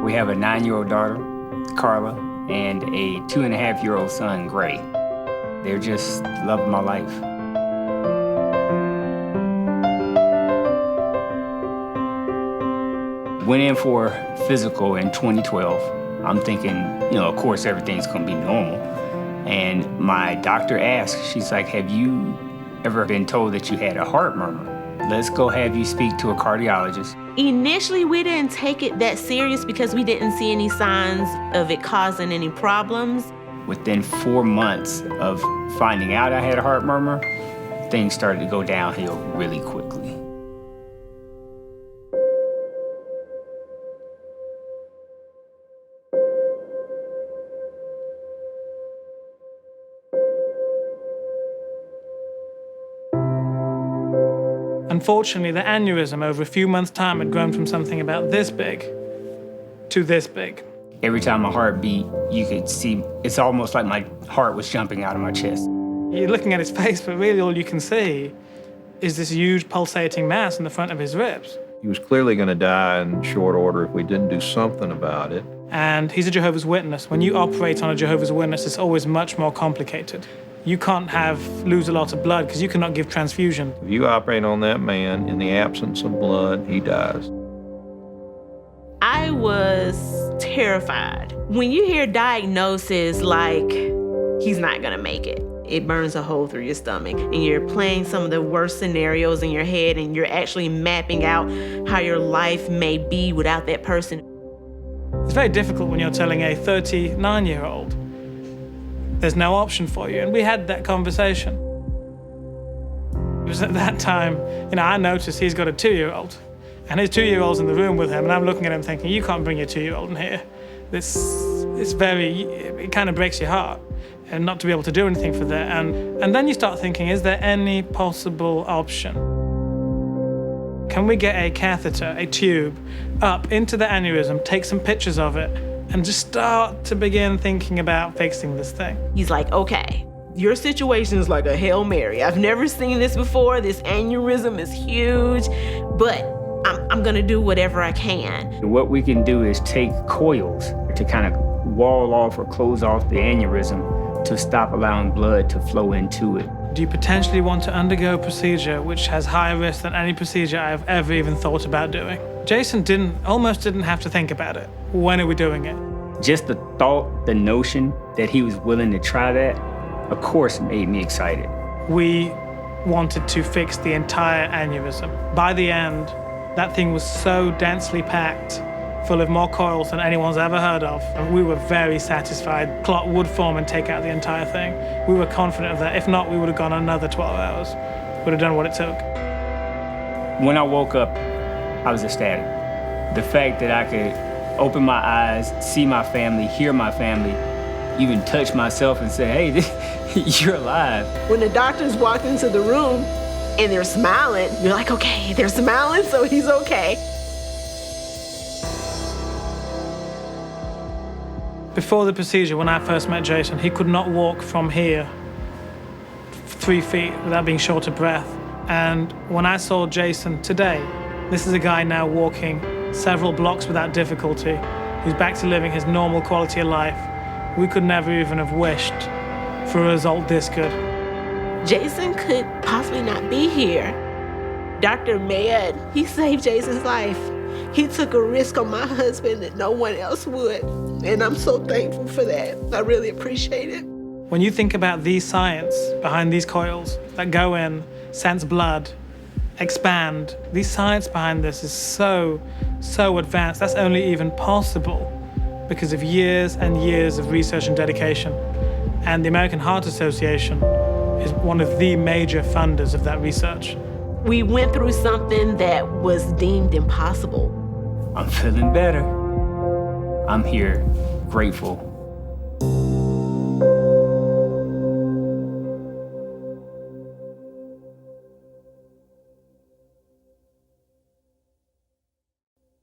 We have a 9-year-old daughter, Carla, and a 2.5-year-old son, Gray. They're just love of my life. Went in for physical in 2012. I'm thinking, of course everything's gonna be normal. And my doctor asked, she's like, have you ever been told that you had a heart murmur? Let's go have you speak to a cardiologist. Initially, we didn't take it that serious because we didn't see any signs of it causing any problems. Within 4 months of finding out I had a heart murmur, things started to go downhill really quickly. Unfortunately, the aneurysm over a few months' time had grown from something about this big to this big. Every time my heart beat, you could see, it's almost like my heart was jumping out of my chest. You're looking at his face, but really all you can see is this huge pulsating mass in the front of his ribs. He was clearly going to die in short order if we didn't do something about it. And he's a Jehovah's Witness. When you operate on a Jehovah's Witness, it's always much more complicated. You can't lose a lot of blood because you cannot give transfusion. If you operate on that man in the absence of blood, he dies. I was terrified. When you hear diagnosis like, he's not gonna make it, it burns a hole through your stomach, and you're playing some of the worst scenarios in your head, and you're actually mapping out how your life may be without that person. It's very difficult when you're telling a 39-year-old there's no option for you, and we had that conversation. It was at that time, I noticed he's got a 2-year-old, and his 2-year-old's in the room with him, and I'm looking at him thinking, you can't bring your 2-year-old in here. It kind of breaks your heart, and not to be able to do anything for that. And then you start thinking, is there any possible option? Can we get a catheter, a tube, up into the aneurysm, take some pictures of it, and just start to begin thinking about fixing this thing? He's like, okay, your situation is like a Hail Mary. I've never seen this before. This aneurysm is huge, but I'm gonna do whatever I can. What we can do is take coils to kind of wall off or close off the aneurysm to stop allowing blood to flow into it. Do you potentially want to undergo a procedure which has higher risk than any procedure I've ever even thought about doing? Jason almost didn't have to think about it. When are we doing it? Just the thought, the notion that he was willing to try that, of course, made me excited. We wanted to fix the entire aneurysm. By the end, that thing was so densely packed, full of more coils than anyone's ever heard of. And we were very satisfied. Clot would form and take out the entire thing. We were confident of that. If not, we would have gone another 12 hours. Would have done what it took. When I woke up, I was ecstatic. The fact that I could open my eyes, see my family, hear my family, even touch myself and say, hey, you're alive. When the doctors walked into the room and they're smiling, you're like, okay, they're smiling, so he's okay. Before the procedure, when I first met Jason, he could not walk from here 3 feet without being short of breath. And when I saw Jason today, this is a guy now walking several blocks without difficulty, who's back to living his normal quality of life. We could never even have wished for a result this good. Jason could possibly not be here. Dr. Med, he saved Jason's life. He took a risk on my husband that no one else would. And I'm so thankful for that. I really appreciate it. When you think about the science behind these coils that go in, sense blood, expand, the science behind this is so advanced. That's only even possible because of years and years of research and dedication. And the American Heart Association is one of the major funders of that research. We went through something that was deemed impossible. I'm feeling better. I'm here, grateful